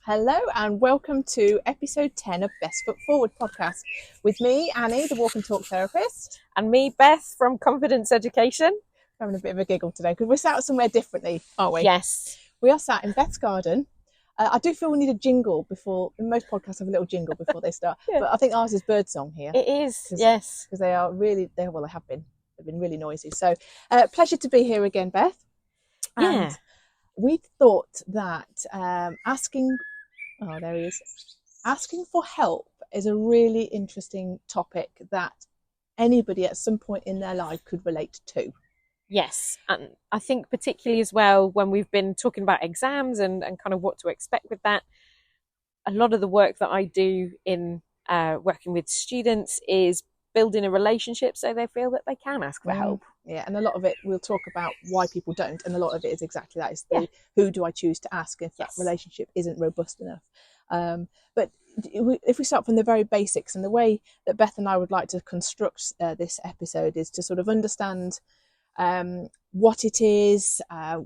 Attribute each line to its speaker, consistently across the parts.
Speaker 1: Hello and welcome to episode 10 of Best Foot Forward podcast with me, Annie, the walk and talk therapist.
Speaker 2: And me, Beth, from Confidence Education.
Speaker 1: We're having a bit of a giggle today because we're sat somewhere differently, aren't we?
Speaker 2: Yes.
Speaker 1: We are sat in Beth's garden. I do feel we need a jingle before, most podcasts have a little jingle before they start,
Speaker 2: Yeah.
Speaker 1: But I think ours is birdsong here.
Speaker 2: It is, yes.
Speaker 1: Because they are really, they have been. They've been really noisy. So pleasure to be here again, Beth.
Speaker 2: Yeah.
Speaker 1: And we thought that asking for help is a really interesting topic that anybody at some point in their life could relate to.
Speaker 2: Yes. And I think particularly as well, when we've been talking about exams and kind of what to expect with that, a lot of the work that I do in working with students is building a relationship so they feel that they can ask for help.
Speaker 1: Yeah, and a lot of it, we'll talk about why people don't, and a lot of it is exactly that. It's who do I choose to ask if that relationship isn't robust enough. But if we start from the very basics, and the way that Beth and I would like to construct this episode is to sort of understand what it is,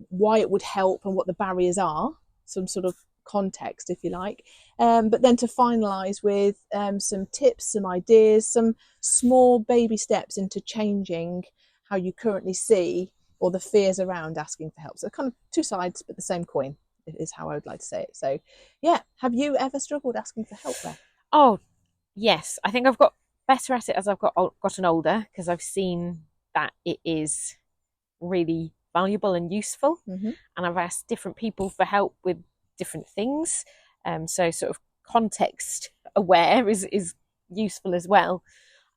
Speaker 1: why it would help, and what the barriers are, some sort of context, if you like, but then to finalise with some tips, some ideas, some small baby steps into changing how you currently see or the fears around asking for help. So kind of two sides but the same coin is how I would like to say it. So yeah, have you ever struggled asking for help there?
Speaker 2: Oh yes, I think I've got better at it as I've gotten older, because I've seen that it is really valuable and useful. And I've asked different people for help with different things, so sort of context aware is useful as well.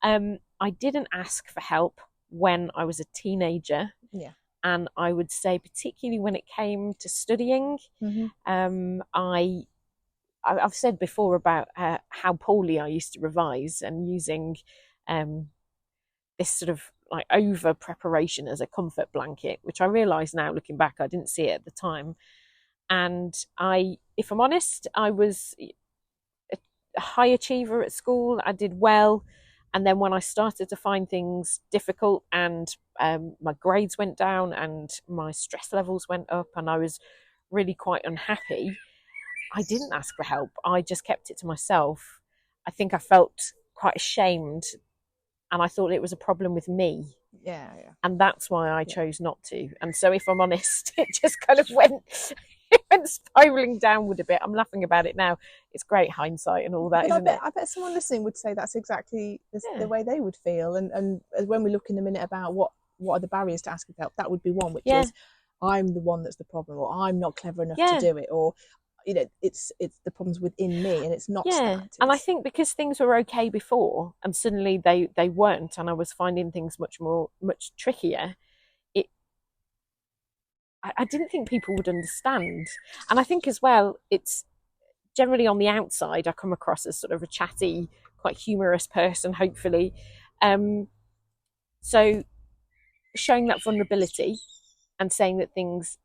Speaker 2: I didn't ask for help when I was a teenager, and I would say particularly when it came to studying. I've said before about how poorly I used to revise, and using this sort of like over preparation as a comfort blanket, which I realise now looking back I didn't see it at the time. And if I'm honest, I was a high achiever at school. I did well. And then when I started to find things difficult, and my grades went down and my stress levels went up and I was really quite unhappy, I didn't ask for help. I just kept it to myself. I think I felt quite ashamed, and I thought it was a problem with me.
Speaker 1: Yeah.
Speaker 2: And that's why I chose not to. And so if I'm honest, it just kind of went spiraling downward a bit. I'm laughing about it now. It's great hindsight and all that, isn't it?
Speaker 1: I bet someone listening would say that's exactly the way they would feel. And when we look in a minute about what are the barriers to asking for help, that would be one, which is I'm the one that's the problem, or I'm not clever enough to do it, or it's the problems within me, and it's not that.
Speaker 2: And I think because things were okay before and suddenly they weren't, and I was finding things much trickier, I didn't think people would understand. And I think as well, it's generally on the outside I come across as sort of a chatty, quite humorous person, hopefully. So showing that vulnerability and saying that things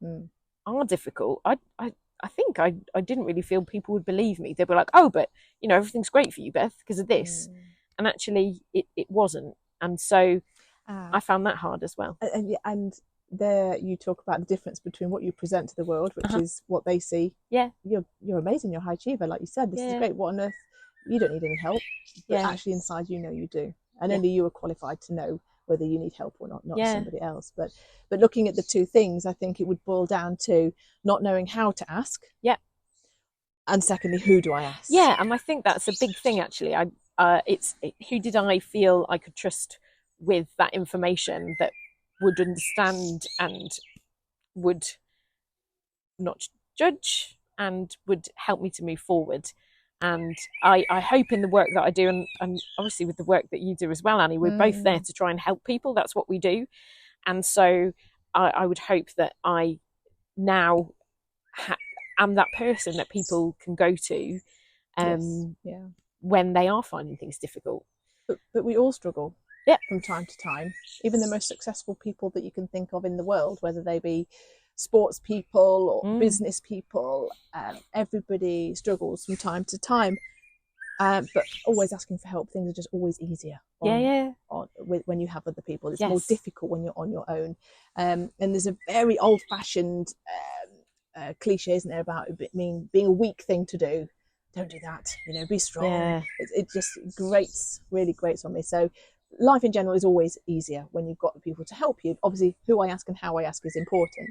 Speaker 2: are difficult, I think I didn't really feel people would believe me. They were like, oh, but everything's great for you, Beth, because of this. And actually it wasn't. And so I found that hard as well.
Speaker 1: And there you talk about the difference between what you present to the world, which is what they see. You're amazing, you're a high achiever, like you said, this is great, what on earth, you don't need any help, but actually inside you do, and only you are qualified to know whether you need help or not somebody else. But looking at the two things, I think it would boil down to not knowing how to ask, and secondly, who do I ask?
Speaker 2: And I think that's a big thing actually. Who did I feel I could trust with that information, that would understand and would not judge and would help me to move forward. And I hope in the work that I do, and obviously with the work that you do as well, Annie, we're both there to try and help people. That's what we do. And so I would hope that I now am that person that people can go to when they are finding things difficult.
Speaker 1: But we all struggle. From time to time, even the most successful people that you can think of in the world, whether they be sports people or business people, everybody struggles from time to time. But always asking for help, things are just always easier. When you have other people, it's more difficult when you're on your own. And there's a very old-fashioned cliche, isn't there, about being a weak thing to do. Don't do that, be strong.
Speaker 2: Yeah.
Speaker 1: It just really grates on me. So life in general is always easier when you've got people to help you. Obviously, who I ask and how I ask is important.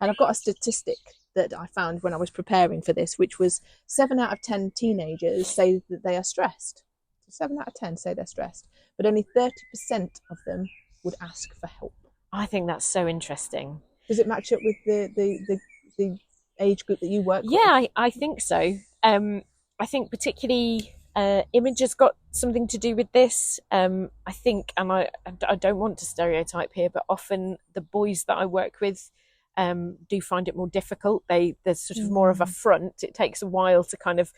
Speaker 1: And I've got a statistic that I found when I was preparing for this, which was 7 out of 10 teenagers say that they are stressed. So 7 out of 10 say they're stressed, but only 30% of them would ask for help.
Speaker 2: I think that's so interesting.
Speaker 1: Does it match up with the age group that you work with?
Speaker 2: Yeah, I think so. I think particularly image has got something to do with this. I think, and I don't want to stereotype here, but often the boys that I work with do find it more difficult. There's sort of more of a front. It takes a while to kind of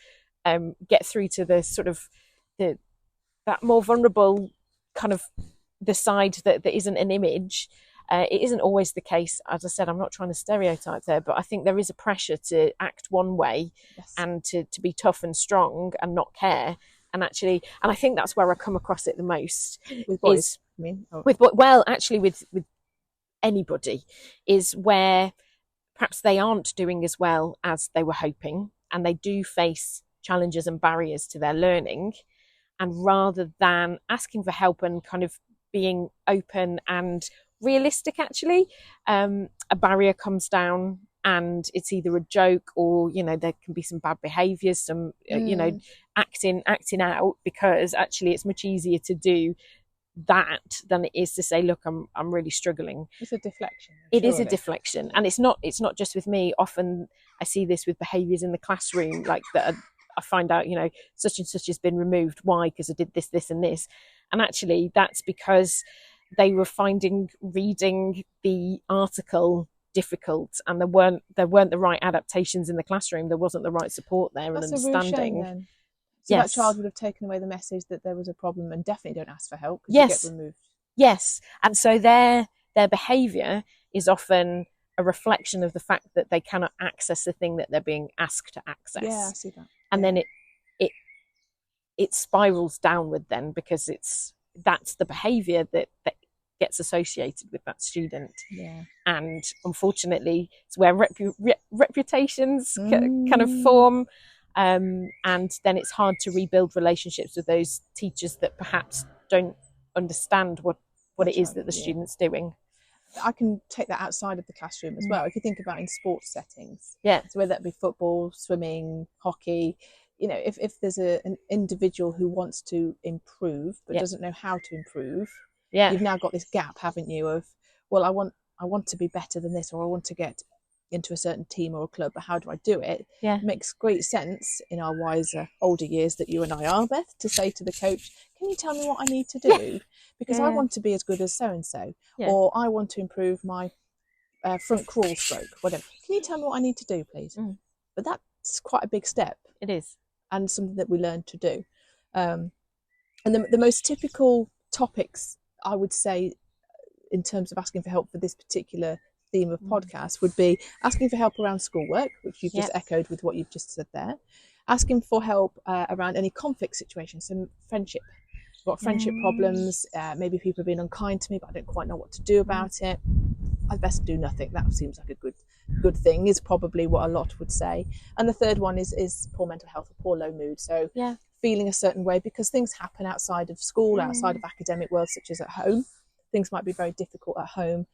Speaker 2: get through to the sort of that more vulnerable kind of the side that isn't an image. It isn't always the case. As I said, I'm not trying to stereotype there, but I think there is a pressure to act one way. Yes. And to be tough and strong and not care. And I think that's where I come across it the most.
Speaker 1: With boys, I mean? Oh.
Speaker 2: With anybody, is where perhaps they aren't doing as well as they were hoping, and they do face challenges and barriers to their learning. And rather than asking for help and kind of being open and realistic, actually, a barrier comes down, and it's either a joke or there can be some bad behaviours, some acting out, because actually it's much easier to do that than it is to say, look, I'm really struggling.
Speaker 1: It's a deflection.
Speaker 2: It is a deflection, and it's not just with me. Often I see this with behaviours in the classroom, like that. I find out, such and such has been removed. Why? Because I did this, this, and this, and actually that's because they were finding reading the article difficult, and there weren't the right adaptations in the classroom. There wasn't the right support there.
Speaker 1: That's
Speaker 2: and understanding.
Speaker 1: A real shame, then. So yes. That child would have taken away the message that there was a problem, and definitely don't ask for help because
Speaker 2: yes.
Speaker 1: you get removed.
Speaker 2: Yes, and so their behaviour is often a reflection of the fact that they cannot access the thing that they're being asked to access.
Speaker 1: Yeah, I see that.
Speaker 2: And then it spirals downward then, because that's the behaviour that gets associated with that student.
Speaker 1: Yeah.
Speaker 2: And unfortunately, it's where reputations kind of form. And then it's hard to rebuild relationships with those teachers that perhaps don't understand what it is that the student's doing.
Speaker 1: I can take that outside of the classroom as well. If you think about in sports settings,
Speaker 2: yeah,
Speaker 1: so whether that be football, swimming, hockey, if there's an individual who wants to improve but doesn't know how to improve, you've now got this gap, haven't you? Of, well, I want to be better than this, or I want to get into a certain team or a club, but how do I do it?
Speaker 2: Yeah.
Speaker 1: It makes great sense in our wiser, older years that you and I are, Beth, to say to the coach, can you tell me what I need to do? Yeah. Because I want to be as good as so-and-so, or I want to improve my front crawl stroke, whatever. Can you tell me what I need to do, please? But that's quite a big step.
Speaker 2: It is.
Speaker 1: And something that we learn to do. And the most typical topics, I would say, in terms of asking for help for this particular theme of podcast, would be asking for help around schoolwork, which you've just echoed with what you've just said there. Asking for help around any conflict situations, some friendship. I've got friendship problems, maybe people have been unkind to me, but I don't quite know what to do about it. I'd best do nothing. That seems like a good thing, is probably what a lot would say. And the third one is poor mental health or poor low mood. So feeling a certain way because things happen outside of school, outside of academic world, such as at home. Things might be very difficult at home,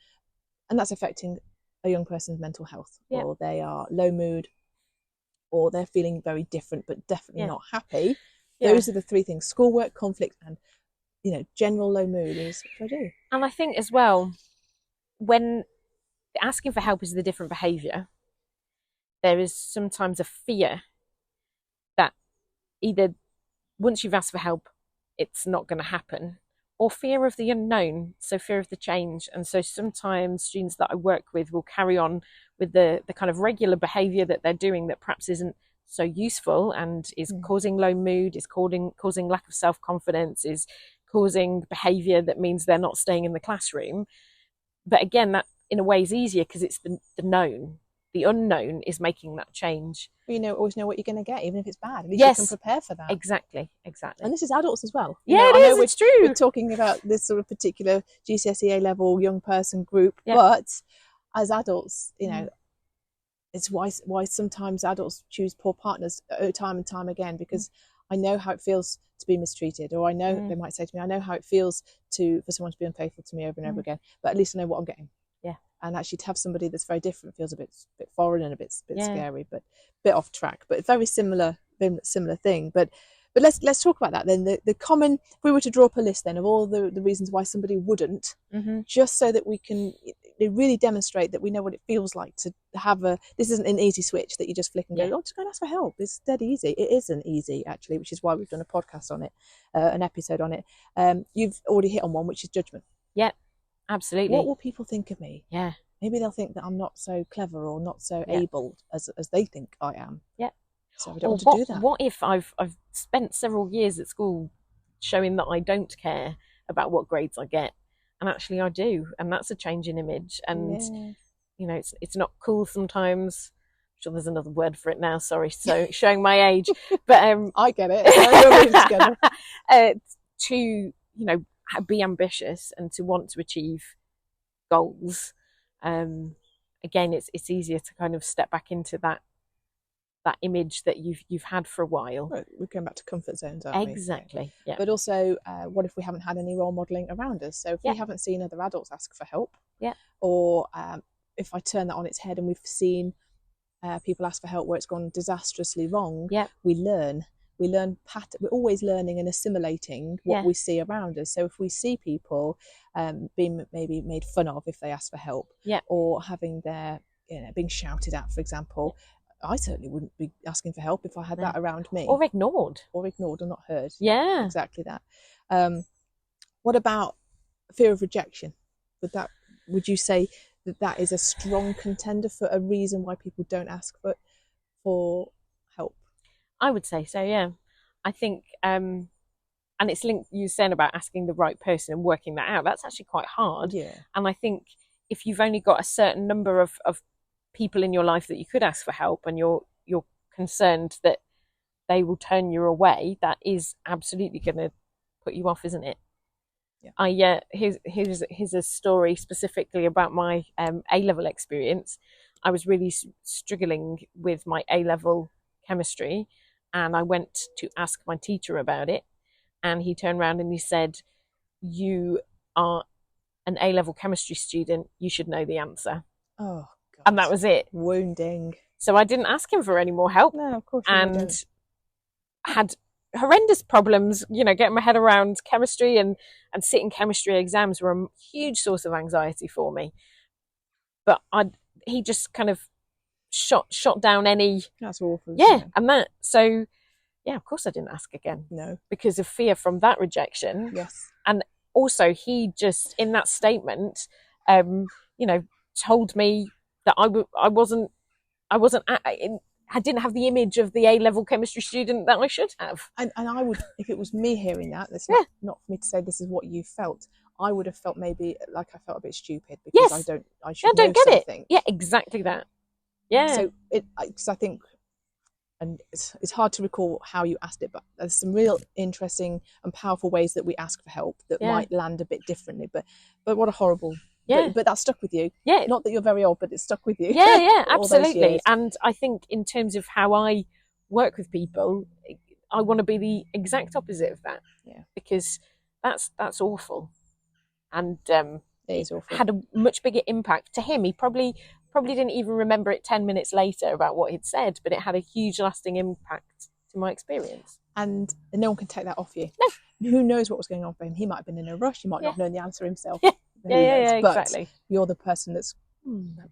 Speaker 1: and that's affecting a young person's mental health, or they are low mood, or they're feeling very different but definitely not happy. Those are the three things: schoolwork, conflict, and general low mood is what I do.
Speaker 2: And I think as well, when asking for help is the different behaviour, there is sometimes a fear that either once you've asked for help, it's not going to happen, or fear of the unknown, so fear of the change. And so sometimes students that I work with will carry on with the kind of regular behaviour that they're doing that perhaps isn't so useful and is causing low mood, is causing lack of self-confidence, is causing behaviour that means they're not staying in the classroom. But again, that in a way is easier because it's the known. The unknown is making that change.
Speaker 1: You always know what you're going to get, even if it's bad. At least you can prepare for that.
Speaker 2: Exactly.
Speaker 1: And this is adults as well.
Speaker 2: It's true.
Speaker 1: We're talking about this sort of particular GCSE A-level young person group, but as adults, it's why sometimes adults choose poor partners time and time again, because I know how it feels to be mistreated, or I know they might say to me, I know how it feels for someone to be unfaithful to me over and over again, but at least I know what I'm getting.
Speaker 2: Yeah.
Speaker 1: And actually to have somebody that's very different feels a bit foreign and a bit scary, but a bit off track, but very similar thing. But let's talk about that then. The common, if we were to draw up a list then of all the reasons why somebody wouldn't, just so that we can really demonstrate that we know what it feels like to have this isn't an easy switch that you just flick and go, oh, just go and ask for help. It's dead easy. It isn't easy, actually, which is why we've done a podcast on it, an episode on it. You've already hit on one, which is judgment.
Speaker 2: Yeah, absolutely.
Speaker 1: What will people think of me?
Speaker 2: Yeah.
Speaker 1: Maybe they'll think that I'm not so clever or not so able as they think I am.
Speaker 2: Yeah.
Speaker 1: So I don't want to do that.
Speaker 2: What if I've spent several years at school showing that I don't care about what grades I get, and actually I do, and that's a change in image. And you know, it's not cool sometimes. I'm sure there's another word for it now. Sorry, so showing my age, but
Speaker 1: I get it.
Speaker 2: To, you know, be ambitious and to want to achieve goals. Again, it's easier to kind of step back into that image that you've had for a while.
Speaker 1: Right, we're going back to comfort zones, aren't we?
Speaker 2: Exactly. Yeah.
Speaker 1: But also, what if we haven't had any role modelling around us? So if we haven't seen other adults ask for help, or if I turn that on its head and we've seen people ask for help where it's gone disastrously wrong, we learn. We're always learning and assimilating what we see around us. So if we see people being maybe made fun of if they ask for help, or having their, being shouted at, for example, I certainly wouldn't be asking for help if I had that around me.
Speaker 2: Or ignored or
Speaker 1: not heard.
Speaker 2: Yeah.
Speaker 1: Exactly that. What about fear of rejection? Would you say that is a strong contender for a reason why people don't ask for help?
Speaker 2: I would say so, yeah. I think, and it's linked, you saying about asking the right person and working that out. That's actually quite hard.
Speaker 1: Yeah.
Speaker 2: And I think if you've only got a certain number of people in your life that you could ask for help, and you're concerned that they will turn you away, that is absolutely going to put you off, isn't it? Yeah. Here's a story specifically about my A-level experience. I was really struggling with my A-level chemistry, and I went to ask my teacher about it, and he turned around and he said, "You are an A-level chemistry student, you should know the answer."
Speaker 1: Oh, God.
Speaker 2: And that was it.
Speaker 1: Wounding.
Speaker 2: So I didn't ask him for any more help.
Speaker 1: No, of course.
Speaker 2: And had horrendous problems, getting my head around chemistry, and sitting chemistry exams were a huge source of anxiety for me. But he just kind of shot down any.
Speaker 1: That's awful.
Speaker 2: Yeah, and that. So, yeah, of course I didn't ask again.
Speaker 1: No. Because
Speaker 2: of fear from that rejection.
Speaker 1: Yes.
Speaker 2: And also he just, in that statement, told me that I didn't have the image of the A-level chemistry student that I should have.
Speaker 1: And I would, if it was me hearing that, that's not for me to say this is what you felt. I would have felt maybe like I felt a bit stupid because I don't get something.
Speaker 2: It. Yeah, exactly that. Yeah.
Speaker 1: So because I think, and it's hard to recall how you asked it, but there's some real interesting and powerful ways that we ask for help that might land a bit differently. But what a horrible.
Speaker 2: Yeah.
Speaker 1: But that stuck with you.
Speaker 2: Yeah.
Speaker 1: Not that you're very old, but it stuck with you.
Speaker 2: Yeah, absolutely. And I think in terms of how I work with people, I want to be the exact opposite of that.
Speaker 1: Yeah.
Speaker 2: Because that's awful. And
Speaker 1: it is awful.
Speaker 2: Had a much bigger impact to him. He probably didn't even remember it 10 minutes later about what he'd said, but it had a huge lasting impact to my experience.
Speaker 1: And no one can take that off you.
Speaker 2: No.
Speaker 1: Who knows what was going on for him? He might have been in a rush. He might not have known the answer himself.
Speaker 2: Yeah. Yeah, exactly.
Speaker 1: You're the person that's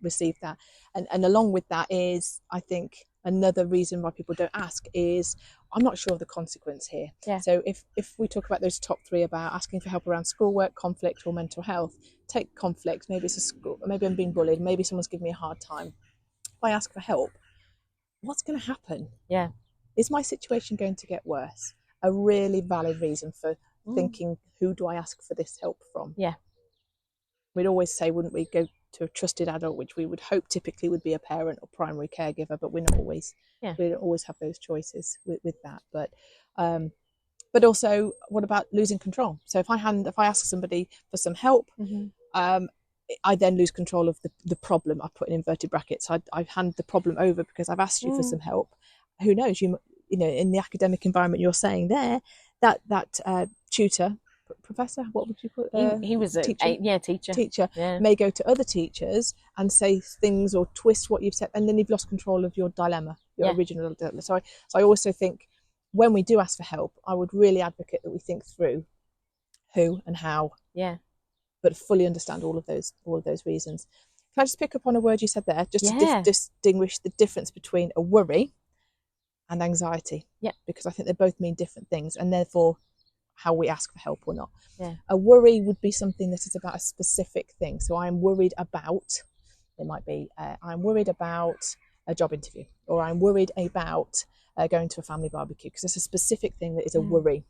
Speaker 1: received that. And along with that is, I think, another reason why people don't ask is, I'm not sure of the consequence here.
Speaker 2: Yeah.
Speaker 1: So if we talk about those top three about asking for help around schoolwork, conflict, or mental health, take conflict. Maybe it's a school, maybe I'm being bullied, maybe someone's giving me a hard time. If I ask for help, what's going to happen?
Speaker 2: Yeah.
Speaker 1: Is my situation going to get worse? A really valid reason for thinking, who do I ask for this help from?
Speaker 2: Yeah.
Speaker 1: We'd always say, wouldn't we, go to a trusted adult, which we would hope typically would be a parent or primary caregiver, but we're not always.
Speaker 2: Yeah.
Speaker 1: We don't always have those choices with that. But also, what about losing control? So if I ask somebody for some help, I then lose control of the problem. I put in inverted brackets. I hand the problem over because I've asked you for some help. Who knows? You know, in the academic environment you're saying there, that tutor, professor, what would you call it?
Speaker 2: He was a teacher.
Speaker 1: Teacher may go to other teachers and say things or twist what you've said, and then you've lost control of your dilemma, your original dilemma. So I also think when we do ask for help, I would really advocate that we think through who and how.
Speaker 2: Yeah.
Speaker 1: But fully understand all of those reasons. Can I just pick up on a word you said there, just to distinguish the difference between a worry and anxiety?
Speaker 2: Yeah.
Speaker 1: Because I think they both mean different things, and therefore how we ask for help or not.
Speaker 2: Yeah.
Speaker 1: A worry would be something that is about a specific thing. So I'm worried about, it might be, I'm worried about a job interview, or I'm worried about going to a family barbecue, because it's a specific thing that is a worry.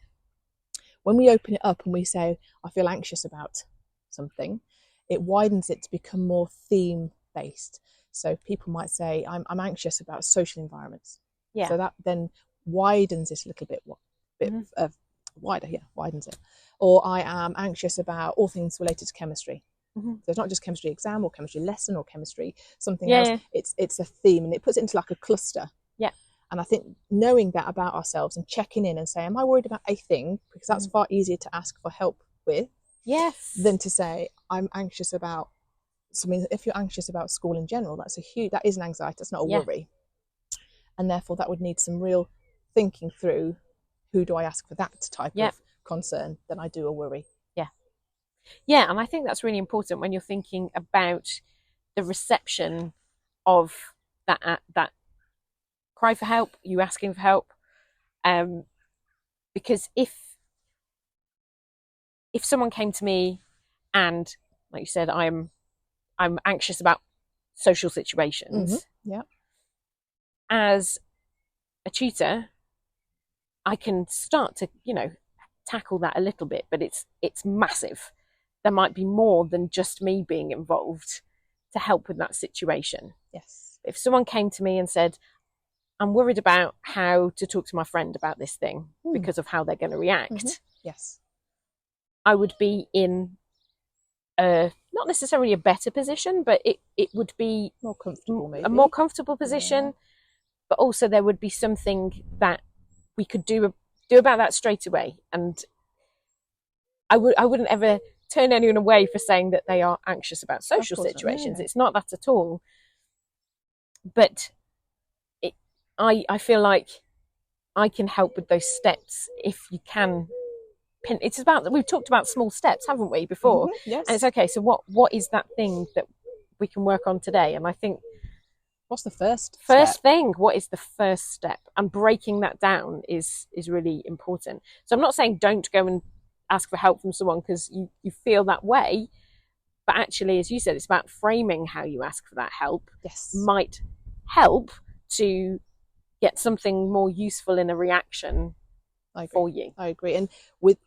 Speaker 1: When we open it up and we say, I feel anxious about something, it widens it to become more theme based. So people might say, I'm anxious about social environments.
Speaker 2: Yeah.
Speaker 1: So that then widens it a little bit wider, widens it. Or I am anxious about all things related to chemistry. So it's not just chemistry exam or chemistry lesson or chemistry something else. It's a theme, and it puts it into like a cluster.
Speaker 2: Yeah.
Speaker 1: And I think knowing that about ourselves and checking in and saying, am I worried about a thing? Because that's far easier to ask for help with.
Speaker 2: Yes.
Speaker 1: Than to say, I'm anxious about something. If you're anxious about school in general, that is an anxiety, that's not a worry. And therefore that would need some real thinking through, who do I ask for that type of concern than I do a worry.
Speaker 2: Yeah, and I think that's really important when you're thinking about the reception of that cry for help, you asking for help. Because if someone came to me and, like you said, I'm anxious about social situations.
Speaker 1: Yeah.
Speaker 2: As a tutor, I can start to, tackle that a little bit, but it's massive. There might be more than just me being involved to help with that situation.
Speaker 1: Yes.
Speaker 2: If someone came to me and said, I'm worried about how to talk to my friend about this thing because of how they're going to react.
Speaker 1: Yes.
Speaker 2: I would be in not necessarily a better position, but it would be
Speaker 1: more comfortable, maybe.
Speaker 2: A more comfortable position, but also there would be something that we could do about that straight away. And I wouldn't ever turn anyone away for saying that they are anxious about social situations. It's not that at all. But I feel like I can help with those steps if you can. It's about, we've talked about small steps, haven't we, before?
Speaker 1: Yes.
Speaker 2: And it's okay, so what is that thing that we can work on today? And I think,
Speaker 1: what's the first
Speaker 2: thing? What is the first step? And breaking that down is really important. So I'm not saying don't go and ask for help from someone because you feel that way, but actually, as you said, it's about framing how you ask for that help.
Speaker 1: Yes.
Speaker 2: Might help to get something more useful in a reaction for you.
Speaker 1: I agree. And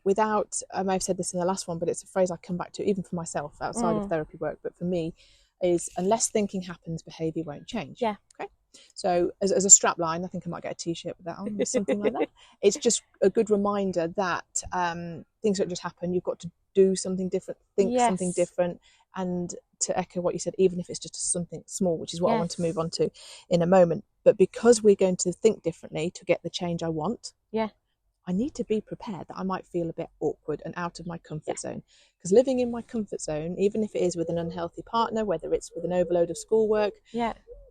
Speaker 1: without, I may have said this in the last one, but it's a phrase I come back to even for myself outside of therapy work, but for me is, unless thinking happens, behaviour won't change.
Speaker 2: Yeah.
Speaker 1: Okay. So as a strap line, I think I might get a t-shirt with that on or something like that. It's just a good reminder that things don't just happen. You've got to do something different, think something different. And to echo what you said, even if it's just something small, which is what I want to move on to in a moment. But because we're going to think differently to get the change I want, I need to be prepared that I might feel a bit awkward and out of my comfort zone. Because living in my comfort zone, even if it is with an unhealthy partner, whether it's with an overload of schoolwork,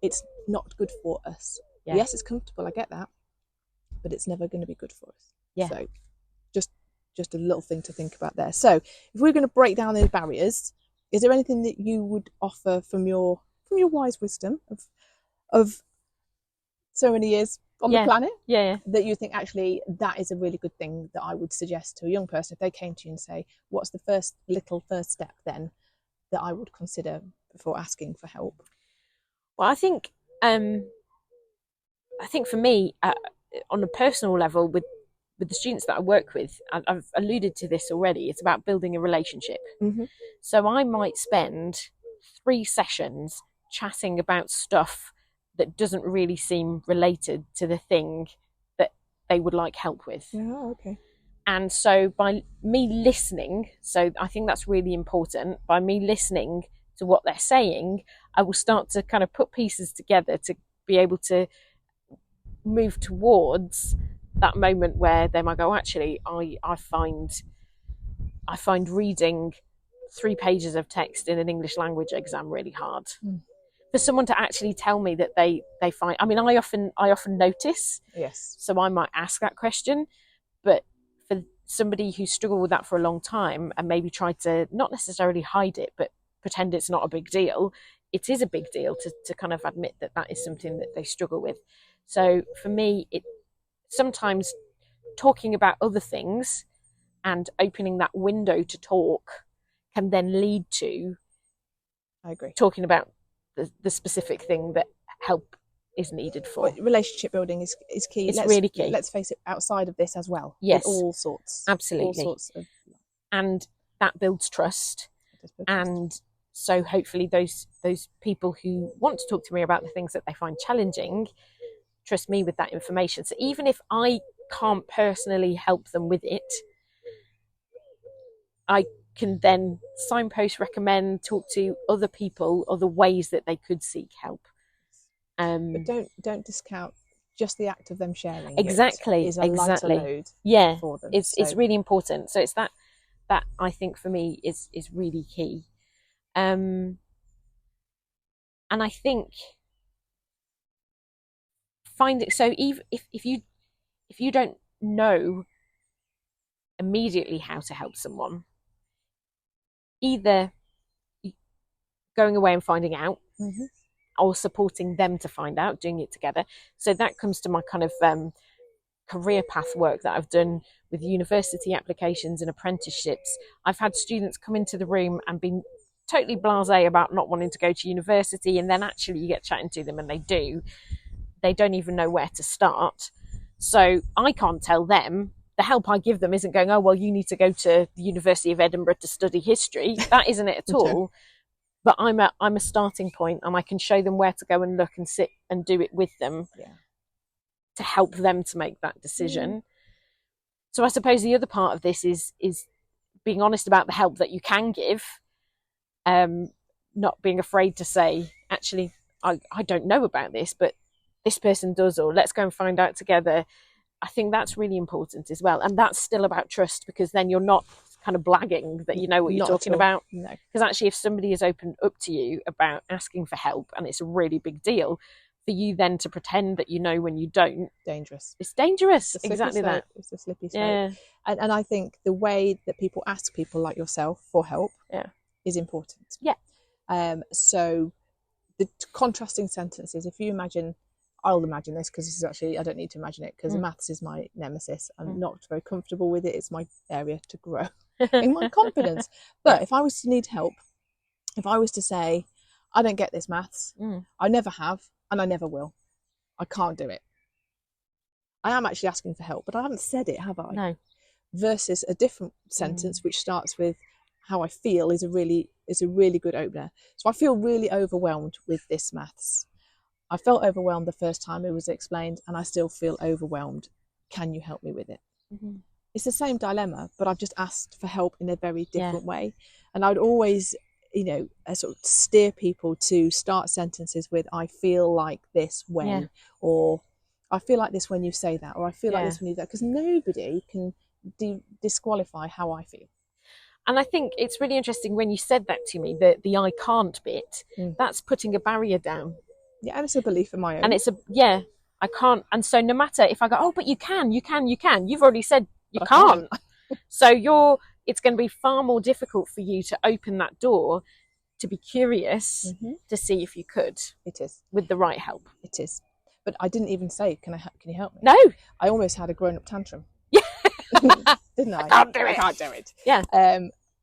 Speaker 1: it's not good for us. Yes, it's comfortable, I get that, but it's never going to be good for us. So just a little thing to think about there. So if we're going to break down those barriers, is there anything that you would offer from your wise wisdom of so many years on the planet that you think actually that is a really good thing that I would suggest to a young person if they came to you and say, what's the first step then that I would consider before asking for help?
Speaker 2: Well, I think for me, on a personal level, with the students that I work with, I've alluded to this already, it's about building a relationship. So I might spend 3 sessions chatting about stuff that doesn't really seem related to the thing that they would like help with.
Speaker 1: Okay.
Speaker 2: And so by me listening, so I think that's really important, by me listening to what they're saying, I will start to kind of put pieces together to be able to move towards that moment where they might go, actually, I find reading 3 pages of text in an English language exam really hard. For someone to actually tell me that they find, I mean, I often notice,
Speaker 1: Yes.
Speaker 2: so I might ask that question, but for somebody who's struggled with that for a long time and maybe tried to not necessarily hide it, but pretend it's not a big deal, it is a big deal to kind of admit that that is something that they struggle with. So for me, it sometimes talking about other things and opening that window to talk can then lead to,
Speaker 1: I agree,
Speaker 2: talking about the specific thing that help is needed for.
Speaker 1: But relationship building is key.
Speaker 2: It's really key.
Speaker 1: Let's face it, outside of this as well.
Speaker 2: Yes.
Speaker 1: All sorts.
Speaker 2: Absolutely.
Speaker 1: All sorts of.
Speaker 2: And that builds trust. And so hopefully those people who want to talk to me about the things that they find challenging trust me with that information. So even if I can't personally help them with it, I can then signpost, recommend, talk to other people, other ways that they could seek help.
Speaker 1: But don't discount just the act of them sharing.
Speaker 2: Exactly.
Speaker 1: Is a lighter load for them.
Speaker 2: It's really important. So it's that I think for me is really key. And I think so even if you don't know immediately how to help someone, either going away and finding out, or supporting them to find out, doing it together. So that comes to my kind of career path work that I've done with university applications and apprenticeships. I've had students come into the room and been totally blasé about not wanting to go to university, and then actually you get chatting to them and they don't even know where to start. So I can't tell them. The help I give them isn't going, oh, well, you need to go to the University of Edinburgh to study history. That isn't it at all. But I'm a starting point, and I can show them where to go and look and sit and do it with them to help them to make that decision. So I suppose the other part of this is being honest about the help that you can give, not being afraid to say, actually, I don't know about this, but this person does, or let's go and find out together. I think that's really important as well. And that's still about trust, because then you're not kind of blagging that you know what you're talking about.
Speaker 1: No.
Speaker 2: Because actually, if somebody has opened up to you about asking for help and it's a really big deal, for you then to pretend that you know when you don't,
Speaker 1: dangerous.
Speaker 2: It's dangerous.
Speaker 1: It's
Speaker 2: exactly
Speaker 1: slope.
Speaker 2: that.
Speaker 1: It's a slippery slope. And I think the way that people ask people like yourself for help is important. So the contrasting sentences, if you imagine, I'll imagine this because this is actually, I don't need to imagine it because maths is my nemesis. I'm not very comfortable with it. It's my area to grow in my confidence. But if I was to need help, if I was to say, I don't get this maths, I never have and I never will, I can't do it, I am actually asking for help, but I haven't said it, have I?
Speaker 2: No.
Speaker 1: Versus a different sentence which starts with how I feel is a really good opener. So I feel really overwhelmed with this maths. I felt overwhelmed the first time it was explained, and I still feel overwhelmed. Can you help me with it? It's the same dilemma, but I've just asked for help in a very different way. And I would always, sort of steer people to start sentences with, I feel like this when, or I feel like this when you say that, or I feel like this when you do that, because nobody can disqualify how I feel.
Speaker 2: And I think it's really interesting when you said that to me, the I can't bit, that's putting a barrier down.
Speaker 1: Yeah, and it's a belief of my own.
Speaker 2: And it's I can't. And so no matter if I go, oh, but you can, you've already said you can't. So it's going to be far more difficult for you to open that door, to be curious, to see if you could.
Speaker 1: It is.
Speaker 2: With the right help.
Speaker 1: It is. But I didn't even say, can you help me?
Speaker 2: No.
Speaker 1: I almost had a grown-up tantrum. Didn't I?
Speaker 2: I can't do it.
Speaker 1: I can't do it.
Speaker 2: Yeah.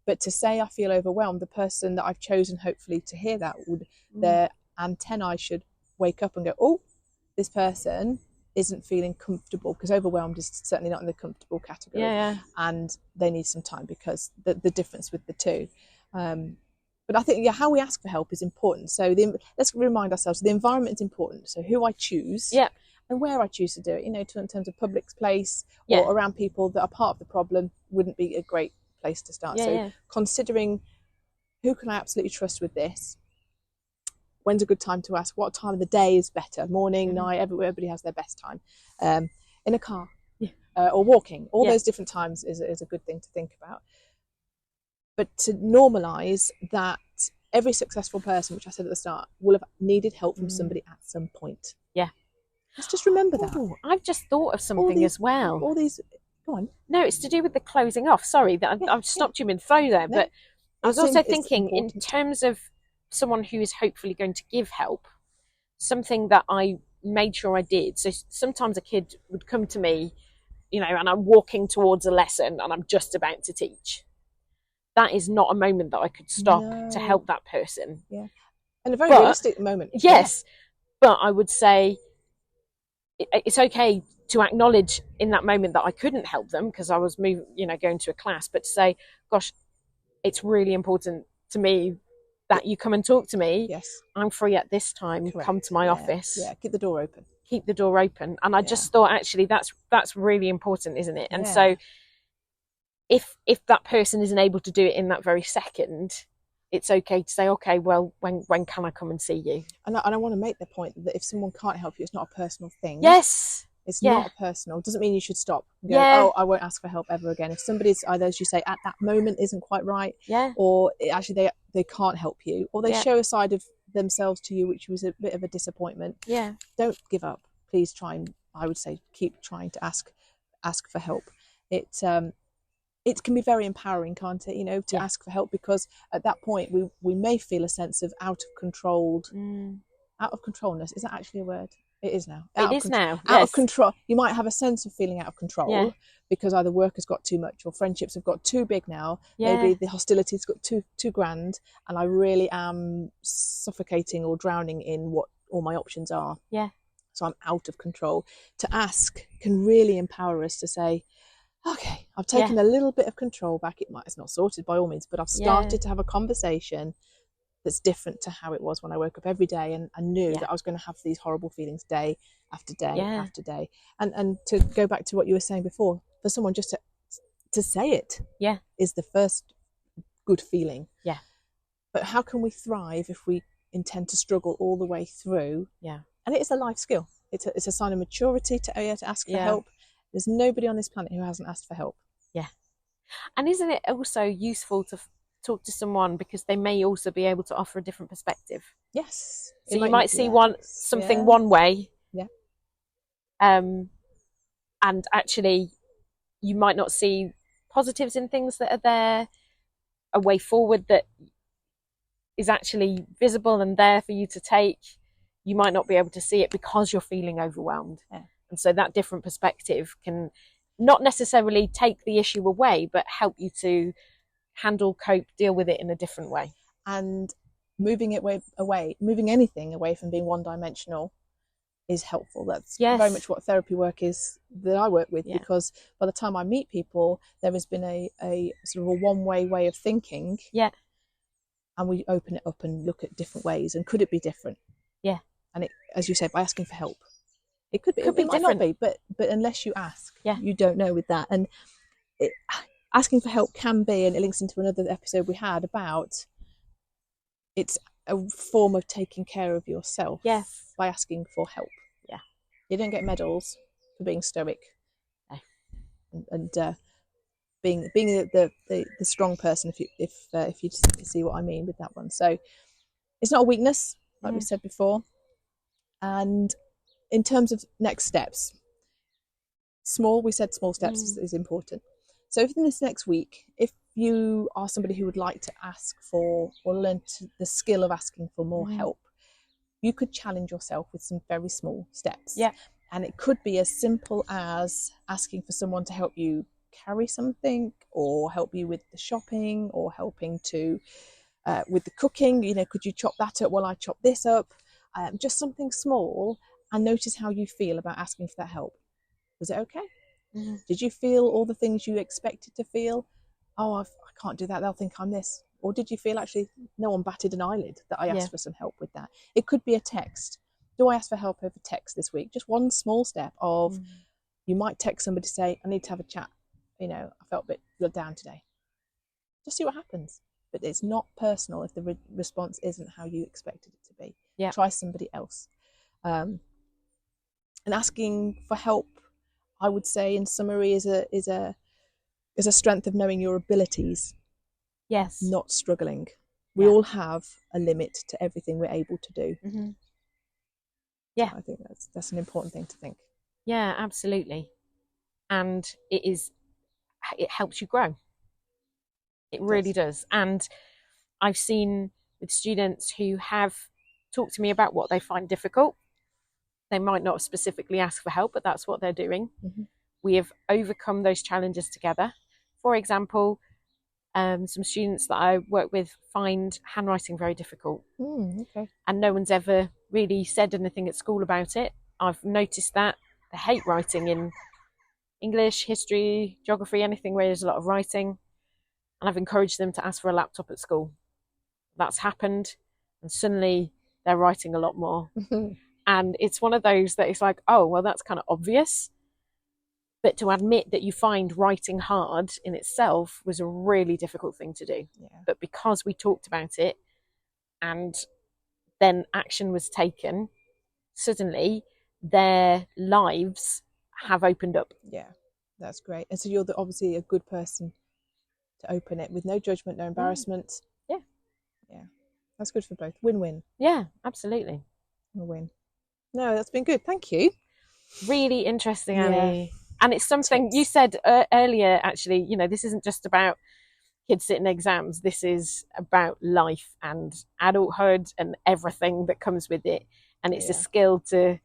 Speaker 1: But to say I feel overwhelmed, the person that I've chosen, hopefully, to hear that, their antennae should wake up and go, oh, this person isn't feeling comfortable, because overwhelmed is certainly not in the comfortable category. And they need some time, because the difference with the two. But I think how we ask for help is important. So let's remind ourselves, the environment is important. So who I choose and where I choose to do it, in terms of public place or around people that are part of the problem, wouldn't be a great place to start. Considering who can I absolutely trust with this? When's a good time to ask? What time of the day is better? Morning, night, everybody has their best time. In a car, or walking, all those different times is a good thing to think about. But to normalise that every successful person, which I said at the start, will have needed help from somebody at some point.
Speaker 2: Yeah.
Speaker 1: Let's just remember that.
Speaker 2: Ooh, I've just thought of something as well.
Speaker 1: All these, go on.
Speaker 2: No, it's to do with the closing off. Sorry that I've stopped you mid-flow there, but I was also thinking in terms of someone who is hopefully going to give help, something that I made sure I did. So sometimes a kid would come to me, and I'm walking towards a lesson and I'm just about to teach. That is not a moment that I could stop to help that person.
Speaker 1: Yeah. And a very realistic moment.
Speaker 2: Yes. But I would say it's okay to acknowledge in that moment that I couldn't help them because I was going to a class, but to say, gosh, it's really important to me that you come and talk to me.
Speaker 1: Yes.
Speaker 2: I'm free at this time.
Speaker 1: Correct.
Speaker 2: Come to my office.
Speaker 1: Yeah, keep the door open.
Speaker 2: Keep the door open. And I just thought, actually, that's really important, isn't it? And so if that person isn't able to do it in that very second, it's okay to say, okay, well, when can I come and see you? And
Speaker 1: I want to make the point that if someone can't help you, it's not a personal thing.
Speaker 2: Yes.
Speaker 1: It's not personal. It doesn't mean you should stop. Go, oh, I won't ask for help ever again. If somebody's either, as you say, at that moment isn't quite right, or actually they can't help you, or they show a side of themselves to you which was a bit of a disappointment, don't give up. Please try and, I would say, keep trying to ask for help. It can be very empowering, can't it? To ask for help, because at that point we may feel a sense of out of controlness. Is that actually a word? It is now.
Speaker 2: It is now.
Speaker 1: Out of control. You might have a sense of feeling out of control because either work has got too much or friendships have got too big now. Maybe the hostility's got too grand, and I really am suffocating or drowning in what all my options are.
Speaker 2: Yeah.
Speaker 1: So I'm out of control. To ask can really empower us to say, okay, I've taken a little bit of control back. It's not sorted by all means, but I've started to have a conversation that's different to how it was when I woke up every day and I knew that I was going to have these horrible feelings day after day after day. And to go back to what you were saying before, for someone just to say it is the first good feeling.
Speaker 2: Yeah.
Speaker 1: But how can we thrive if we intend to struggle all the way through?
Speaker 2: Yeah.
Speaker 1: And it is a life skill. It's a sign of maturity to ask for help. There's nobody on this planet who hasn't asked for help. Yeah.
Speaker 2: And isn't it also useful to talk to someone because they may also be able to offer a different perspective?
Speaker 1: Yes.
Speaker 2: So you might see something one way.
Speaker 1: Yeah.
Speaker 2: And actually you might not see positives in things that are there, a way forward that is actually visible and there for you to take. You might not be able to see it because you're feeling overwhelmed.
Speaker 1: Yeah.
Speaker 2: And so that different perspective can not necessarily take the issue away, but help you to handle, cope, deal with it in a different way.
Speaker 1: And moving anything away from being one-dimensional is helpful. That's very much what therapy work is that I work with, because by the time I meet people, there has been a sort of a one-way of thinking.
Speaker 2: Yeah.
Speaker 1: And we open it up and look at different ways. And could it be different?
Speaker 2: Yeah.
Speaker 1: And it, as you said, by asking for help, it could be.
Speaker 2: It
Speaker 1: might not be, but unless you ask, you don't know with that. And asking for help can be, and it links into another episode we had about, it's a form of taking care of yourself by asking for help.
Speaker 2: Yeah.
Speaker 1: You don't get medals for being stoic.
Speaker 2: No.
Speaker 1: And being the strong person, if you see what I mean with that one. So it's not a weakness, like we said before. And in terms of next steps, we said small steps is important. So if in this next week, if you are somebody who would like to ask for or learn the skill of asking for more help, you could challenge yourself with some very small steps.
Speaker 2: Yeah.
Speaker 1: And it could be as simple as asking for someone to help you carry something, or help you with the shopping, or helping to with the cooking. Could you chop that up while I chop this up? Just something small, and notice how you feel about asking for that help. Was it okay? Mm-hmm. Did you feel all the things you expected to feel? Oh, I can't do that, they'll think I'm this. Or did you feel actually no one batted an eyelid that I asked for some help with that? It could be a text. Do I ask for help over text this week? Just one small step of, you might text somebody to say, I need to have a chat. I felt a bit down today. Just see what happens. but it's not personal if the response isn't how you expected it to be.
Speaker 2: Yeah.
Speaker 1: Try somebody else. And asking for help, I would say, in summary, is a strength of knowing your abilities,
Speaker 2: Yes.
Speaker 1: not struggling. We all have a limit to everything we're able to do.
Speaker 2: Mm-hmm. Yeah.
Speaker 1: So I think that's an important thing to think.
Speaker 2: Yeah, absolutely. And it helps you grow. It really does. And I've seen with students who have talked to me about what they find difficult, they might not specifically ask for help, but that's what they're doing.
Speaker 1: Mm-hmm.
Speaker 2: We have overcome those challenges together. For example, some students that I work with find handwriting very difficult.
Speaker 1: Okay.
Speaker 2: And no one's ever really said anything at school about it. I've noticed that they hate writing in English, history, geography, anything where there's a lot of writing. And I've encouraged them to ask for a laptop at school. That's happened, and suddenly they're writing a lot more. And it's one of those that it's like, oh, well, that's kind of obvious. But to admit that you find writing hard in itself was a really difficult thing to do.
Speaker 1: Yeah.
Speaker 2: But because we talked about it and then action was taken, suddenly their lives have opened up.
Speaker 1: Yeah, that's great. And so you're obviously a good person to open it with no judgment, no embarrassment.
Speaker 2: Yeah.
Speaker 1: Yeah, that's good for both. Win-win.
Speaker 2: Yeah, absolutely.
Speaker 1: A win. No, that's been good. Thank you.
Speaker 2: Really interesting,
Speaker 1: Yeah.
Speaker 2: Annie. And it's something you said earlier, actually, you know, this isn't just about kids sitting exams. This is about life and adulthood and everything that comes with it. And it's a skill to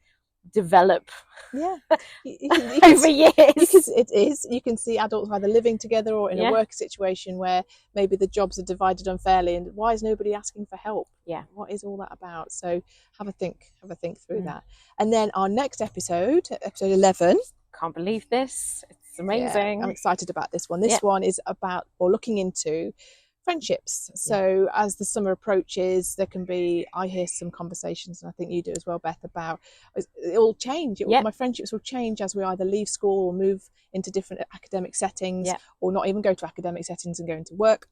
Speaker 2: develop over years.
Speaker 1: It is. You can see adults either living together or in a work situation where maybe the jobs are divided unfairly, and why is nobody asking for help?
Speaker 2: Yeah.
Speaker 1: What is all that about? So have a think through that. And then our next episode 11.
Speaker 2: Can't believe this. It's amazing.
Speaker 1: I'm excited about this one. This one is about, or looking into, friendships. So as the summer approaches, there can be, I hear some conversations, and I think you do as well, Beth, about it will change. My friendships will change as we either leave school or move into different academic settings, or not even go to academic settings and go into work.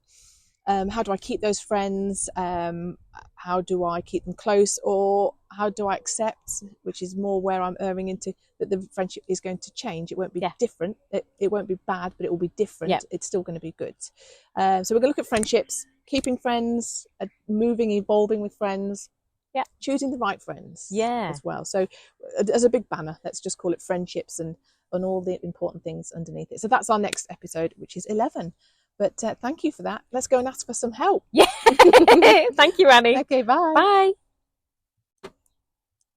Speaker 1: How do I keep those friends? How do I keep them close? Or how do I accept, which is more where I'm erring into, that the friendship is going to change. It won't be different. It won't be bad, but it will be different. It's still going to be good. So we're going to look at friendships, keeping friends, moving, evolving with friends, choosing the right friends as well. So as a big banner, let's just call it friendships and all the important things underneath it. So that's our next episode, which is 11. But thank you for that. Let's go and ask for some help.
Speaker 2: Yeah. Thank you, Annie.
Speaker 1: Okay, bye.
Speaker 2: Bye.